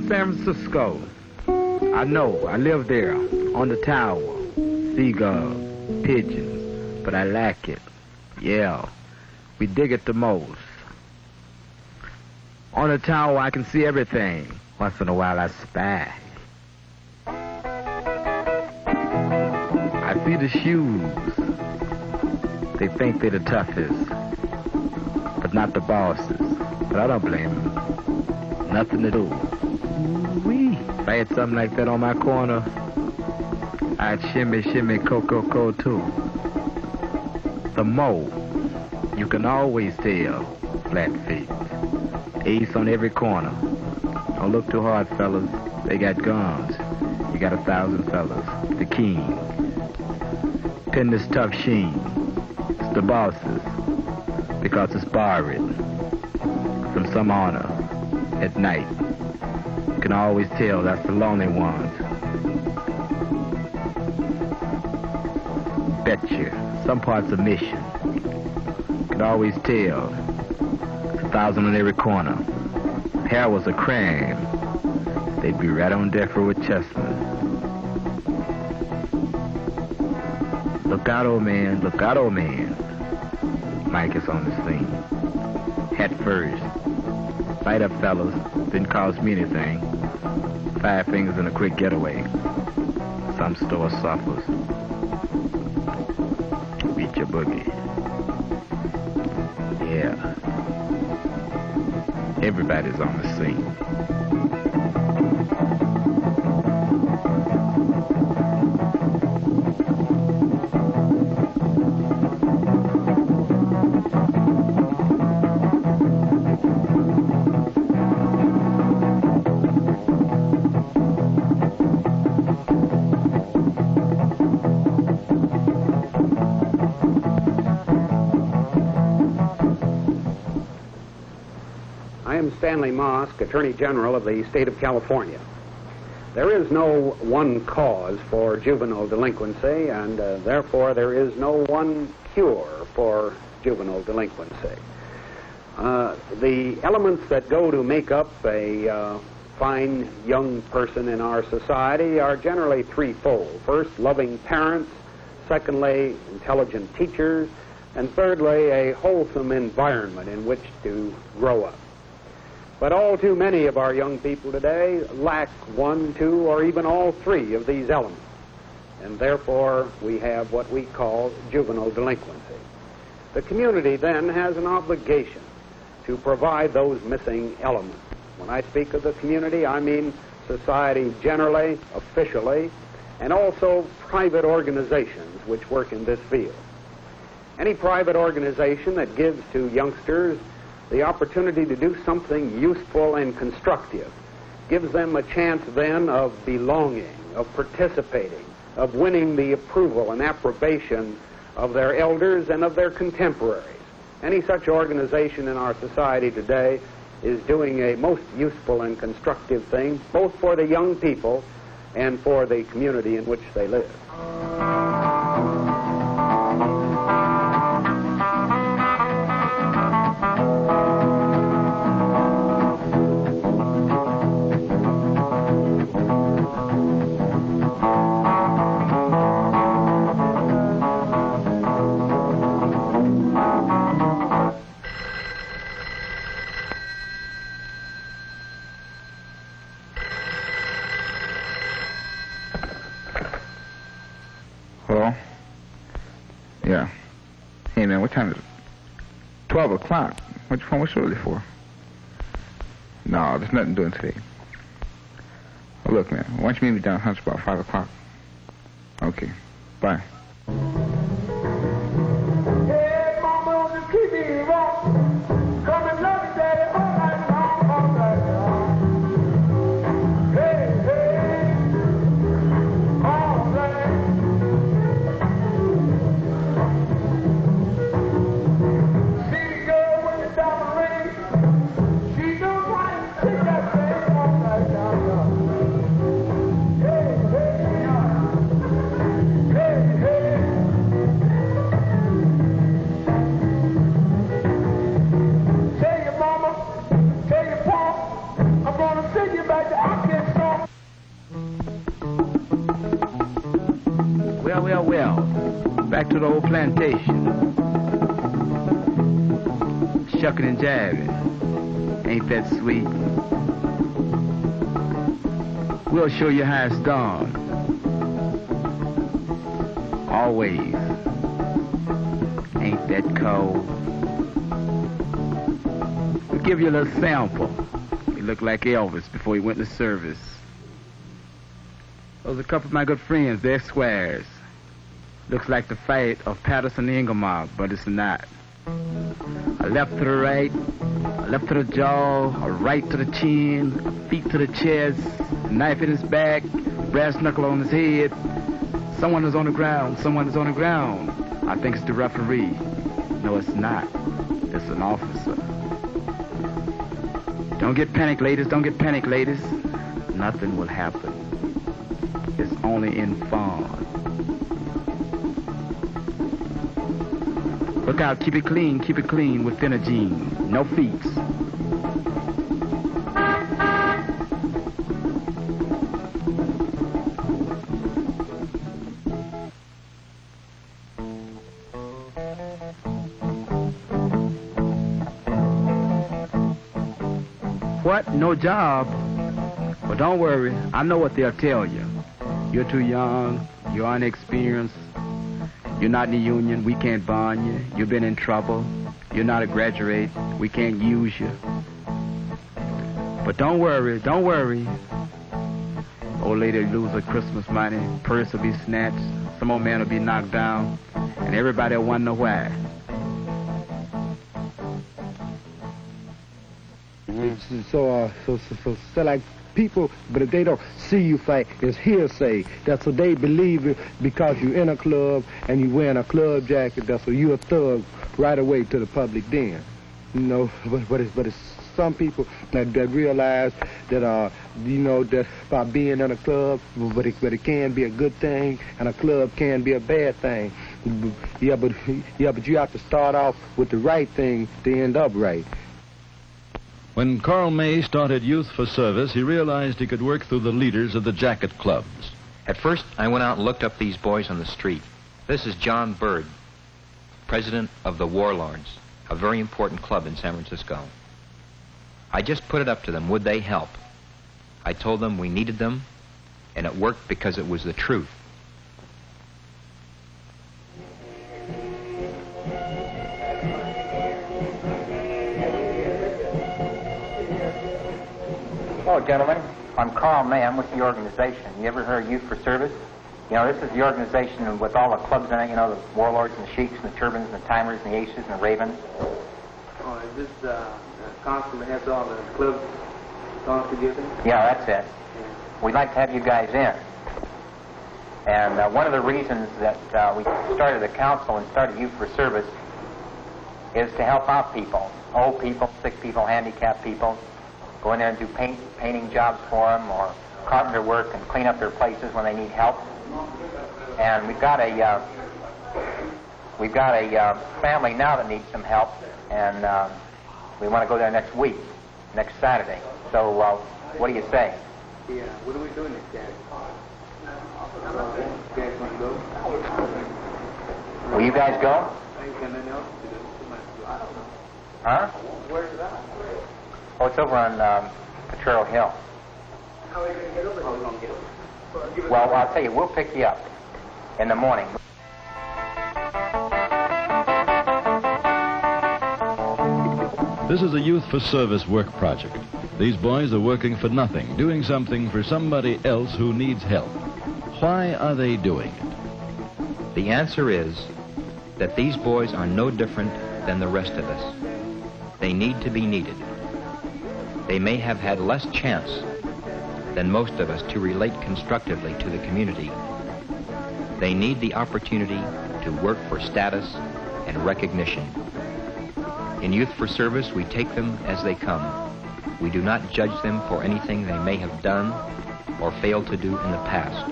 San Francisco. I know, I live there, on the tower. Seagulls, pigeons, but I like it. Yeah, we dig it the most. On the tower, I can see everything. Once in a while, I spy. I see the shoes. They think they're the toughest, but not the bosses. But I don't blame them. Nothing to do. Ooh-wee. If I had something like that on my corner, I'd shimmy, shimmy, cocoa too. The mo, you can always tell, flat feet. Ace on every corner. Don't look too hard, fellas. They got guns. You got 1,000 fellas. The king. Pin this tough sheen. It's the bosses. Because it's borrowed from some honor at night. You can always tell that's the lonely ones. Betcha. Some parts of mission. You can always tell. 1,000 on every corner. Hair was a crime. They'd be right on death row with Chessman. Look out, old man. Look out, old man. Mike is on the scene. Head first. Light up, fellas. Didn't cost me anything. 5 fingers and a quick getaway. Some store suffers. Beat your boogie. Yeah. Everybody's on the scene. Stanley Mosk, Attorney General of the State of California. There is no one cause for juvenile delinquency, and therefore there is no one cure for juvenile delinquency. The elements that go to make up a fine young person in our society are generally threefold. First, loving parents. Secondly, intelligent teachers. And thirdly, a wholesome environment in which to grow up. But all too many of our young people today lack 1, 2, or even all 3 of these elements. And therefore, we have what we call juvenile delinquency. The community then has an obligation to provide those missing elements. When I speak of the community, I mean society generally, officially, and also private organizations which work in this field. Any private organization that gives to youngsters the opportunity to do something useful and constructive gives them a chance then of belonging, of participating, of winning the approval and approbation of their elders and of their contemporaries. Any such organization in our society today is doing a most useful and constructive thing, both for the young people and for the community in which they live. Hello? Yeah. Hey, man, what time is it? 12 o'clock. What you phone was early for? No, there's nothing doing today. Well, look, man, why don't you meet me down Hunts about 5 o'clock? Okay. Bye. Hey, mama, on the TV, come and love me, daddy, all night long, all night long. Hey, hey, all night. See the girl with the diamond ring? She knows how to take that thing all night long. Hey, hey, hey, hey. Back to the old plantation. Shucking and jiving. Ain't that sweet? We'll show you how it's done. Always. Ain't that cold? We'll give you a little sample. He looked like Elvis before he went to service. Those are a couple of my good friends. They're squares. Looks like the fight of Patterson and Inglemark, but it's not. A left to the right, a left to the jaw, a right to the chin, a feet to the chest, a knife in his back, brass knuckle on his head. Someone is on the ground, someone is on the ground. I think it's the referee. No, it's not. It's an officer. Don't get panicked, ladies, don't get panicked, ladies. Nothing will happen. It's only in fun. Look out, keep it clean with Phenagene. No feets. What? No job? Well, don't worry. I know what they'll tell you. You're too young. You're inexperienced. You're not in the union. We can't bond you. You've been in trouble. You're not a graduate. We can't use you. But don't worry. Don't worry. Old lady will lose her Christmas money. Purse will be snatched. Some old man will be knocked down. And everybody will wonder why. So like people, but if they don't see you fight, it's hearsay. That's what they believe it because you're in a club and you wearing a club jacket. That's what you're a thug right away to the public den. You know, but it's some people that realize that that by being in a club, but it can be a good thing and a club can be a bad thing. Yeah, but you have to start off with the right thing to end up right. When Carl May started Youth for Service, he realized he could work through the leaders of the jacket clubs. At first, I went out and looked up these boys on the street. This is John Bird, president of the Warlords, a very important club in San Francisco. I just put it up to them, would they help? I told them we needed them, and it worked because it was the truth. Hello, gentlemen. I'm Carl May. I'm with the organization. You ever heard of Youth for Service? You know, this is the organization with all the clubs in it, you know, the Warlords and the Sheiks and the Turbans and the Timers and the Aces and the Ravens. Oh, is this the council that has all the clubs all together? Yeah, that's it. We'd like to have you guys in. And one of the reasons that we started the council and started Youth for Service is to help out people, old people, sick people, handicapped people. Go in there and do painting jobs for them or carpenter work and clean up their places when they need help. And we've got a family now that needs some help, and we want to go there next week, next Saturday. So what do you say? Yeah, what are we doing next Saturday? You guys want to go? Will you guys go? I ain't got nothing else to do. I don't know. Huh? Where's it at? Oh, it's over on Potrero Hill. How are you going to get over there? How are we going to get over there? Well, I'll tell you, we'll pick you up in the morning. This is a Youth for Service work project. These boys are working for nothing, doing something for somebody else who needs help. Why are they doing it? The answer is that these boys are no different than the rest of us. They need to be needed. They may have had less chance than most of us to relate constructively to the community. They need the opportunity to work for status and recognition. In Youth for Service, we take them as they come. We do not judge them for anything they may have done or failed to do in the past.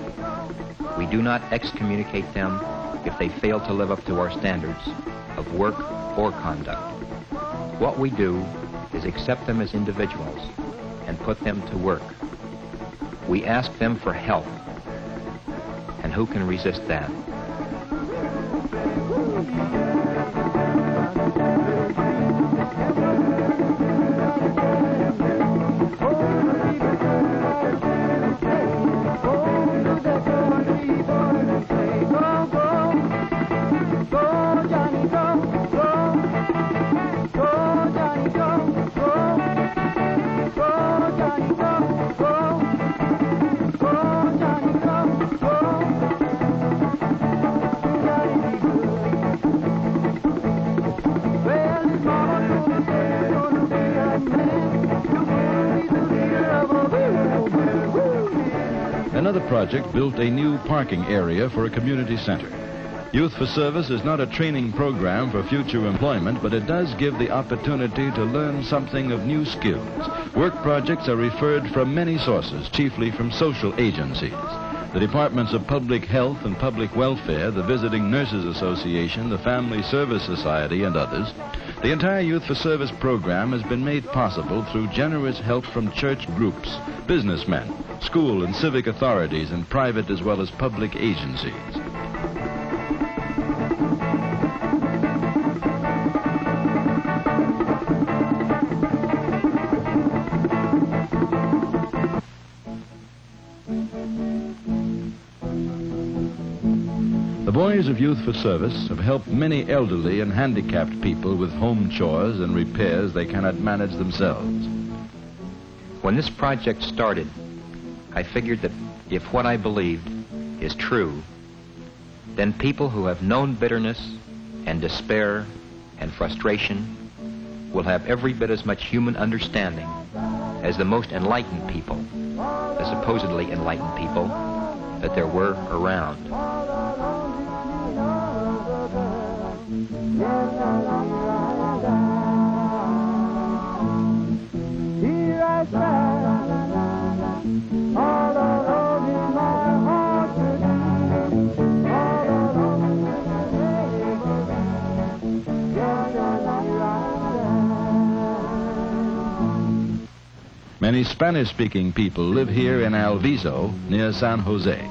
We do not excommunicate them if they fail to live up to our standards of work or conduct. What we do is accept them as individuals and put them to work. We ask them for help, and who can resist that? Another project built a new parking area for a community center. Youth for Service is not a training program for future employment, but it does give the opportunity to learn something of new skills. Work projects are referred from many sources, chiefly from social agencies. The Departments of Public Health and Public Welfare, the Visiting Nurses Association, the Family Service Society, and others. The entire Youth for Service program has been made possible through generous help from church groups, businessmen, school and civic authorities, and private as well as public agencies. The Boys of Youth for Service have helped many elderly and handicapped people with home chores and repairs they cannot manage themselves. When this project started, I figured that if what I believed is true, then people who have known bitterness and despair and frustration will have every bit as much human understanding as the most enlightened people, the supposedly enlightened people that there were around. Here I stand, all alone in my heart today, all alone in the neighborhood. Many Spanish-speaking people live here in Alviso, near San Jose.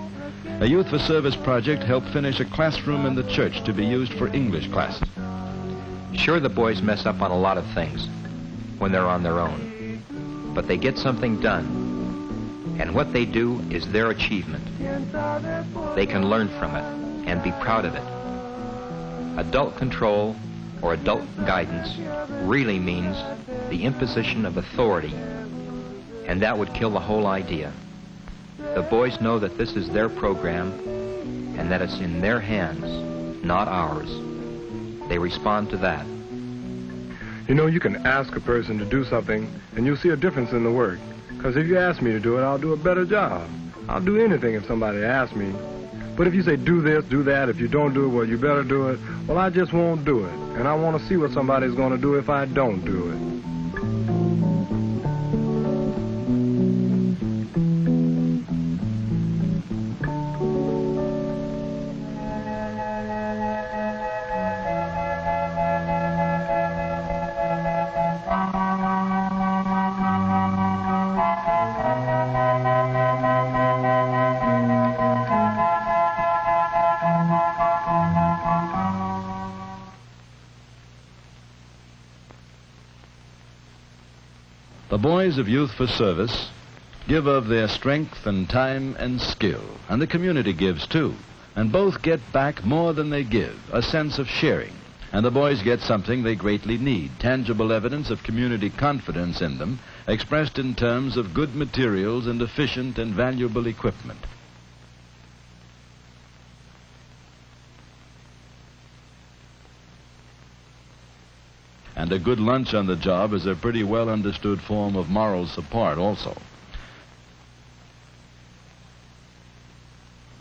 A Youth for Service project helped finish a classroom in the church to be used for English classes. Sure, the boys mess up on a lot of things when they're on their own, but they get something done, and what they do is their achievement. They can learn from it and be proud of it. Adult control or adult guidance really means the imposition of authority, and that would kill the whole idea. The boys know that this is their program and that it's in their hands, not ours. They respond to that. You know, you can ask a person to do something and you'll see a difference in the work. Because if you ask me to do it, I'll do a better job. I'll do anything if somebody asks me. But if you say do this, do that, if you don't do it, well, you better do it, well, I just won't do it. And I want to see what somebody's going to do if I don't do it. The Boys of Youth for Service give of their strength and time and skill, and the community gives too, and both get back more than they give, a sense of sharing. And the boys get something they greatly need, tangible evidence of community confidence in them, expressed in terms of good materials and efficient and valuable equipment. And a good lunch on the job is a pretty well understood form of moral support also.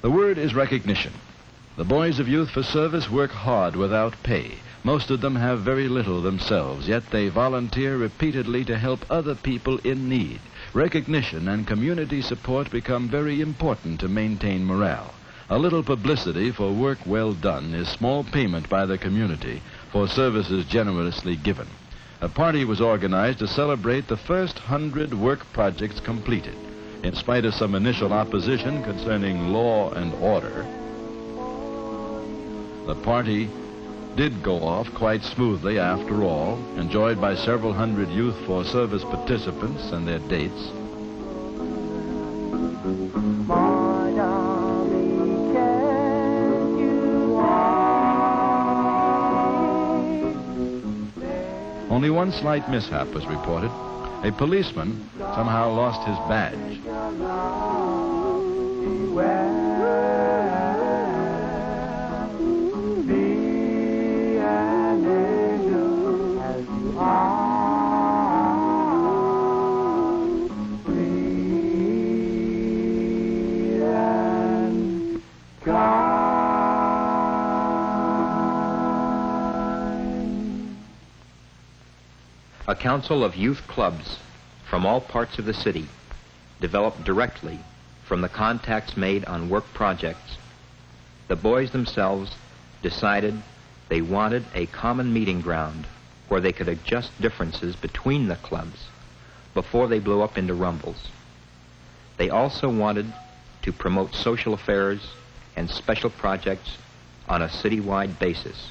The word is recognition. The Boys of Youth for Service work hard without pay. Most of them have very little themselves, yet they volunteer repeatedly to help other people in need. Recognition and community support become very important to maintain morale. A little publicity for work well done is small payment by the community for services generously given. A party was organized to celebrate the first 100 work projects completed. In spite of some initial opposition concerning law and order, the party did go off quite smoothly after all, enjoyed by several hundred Youth for Service participants and their dates. Only one slight mishap was reported. A policeman somehow lost his badge. A council of youth clubs from all parts of the city, developed directly from the contacts made on work projects. The boys themselves decided they wanted a common meeting ground where they could adjust differences between the clubs before they blew up into rumbles. They also wanted to promote social affairs and special projects on a citywide basis.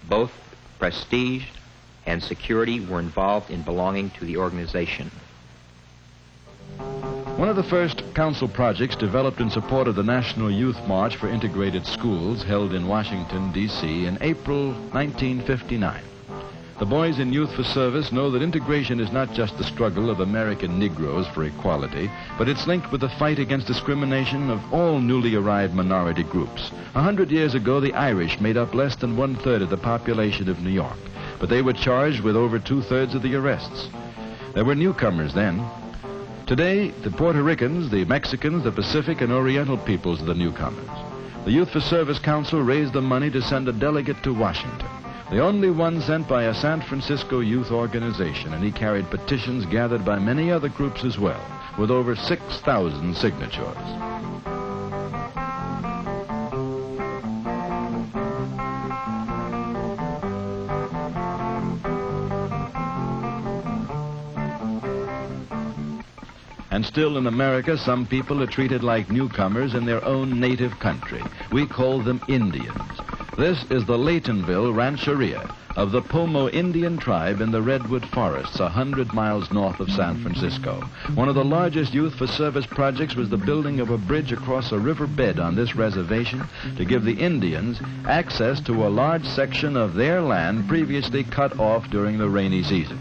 Both prestige and security were involved in belonging to the organization. One of the first council projects developed in support of the National Youth March for Integrated Schools held in Washington, D.C. in April 1959. The boys in Youth for Service know that integration is not just the struggle of American Negroes for equality, but it's linked with the fight against discrimination of all newly arrived minority groups. 100 years ago, the Irish made up less than 1/3 of the population of New York, but they were charged with over 2/3 of the arrests. There were newcomers then. Today, the Puerto Ricans, the Mexicans, the Pacific and Oriental peoples are the newcomers. The Youth for Service Council raised the money to send a delegate to Washington, the only one sent by a San Francisco youth organization, and he carried petitions gathered by many other groups as well, with over 6,000 signatures. And still in America, some people are treated like newcomers in their own native country. We call them Indians. This is the Laytonville Rancheria of the Pomo Indian tribe in the Redwood Forests, 100 miles north of San Francisco. One of the largest Youth for Service projects was the building of a bridge across a river bed on this reservation to give the Indians access to a large section of their land previously cut off during the rainy season.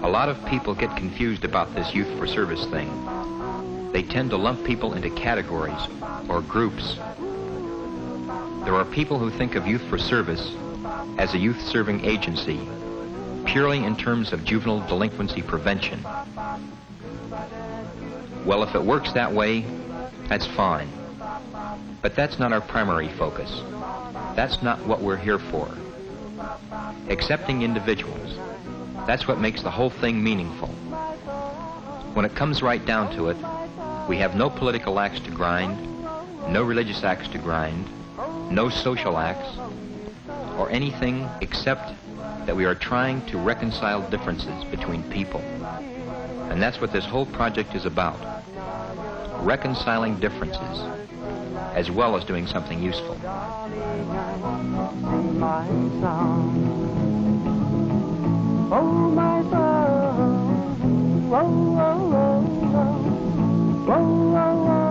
A lot of people get confused about this Youth for Service thing. They tend to lump people into categories or groups. There are people who think of Youth for Service as a youth-serving agency, purely in terms of juvenile delinquency prevention. Well, if it works that way, that's fine. But that's not our primary focus. That's not what we're here for. Accepting individuals, that's what makes the whole thing meaningful. When it comes right down to it, we have no political axe to grind, no religious axe to grind, no social axe, or anything except that we are trying to reconcile differences between people. And that's what this whole project is about. Reconciling differences, as well as doing something useful. My song, oh my song, oh, oh, oh, oh, oh, oh, oh.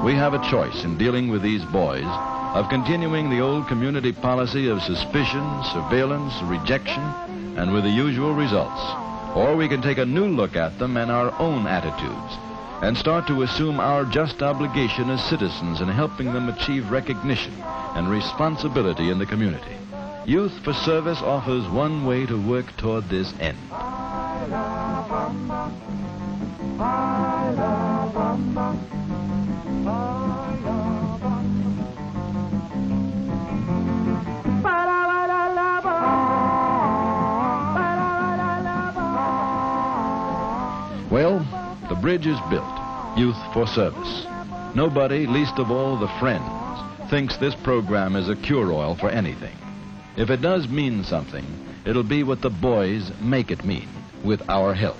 We have a choice in dealing with these boys of continuing the old community policy of suspicion, surveillance, rejection, and with the usual results. Or we can take a new look at them and our own attitudes and start to assume our just obligation as citizens in helping them achieve recognition and responsibility in the community. Youth for Service offers one way to work toward this end. Well, the bridge is built. Youth for Service. Nobody, least of all the friends, thinks this program is a cure-all for anything. If it does mean something, it'll be what the boys make it mean, with our help.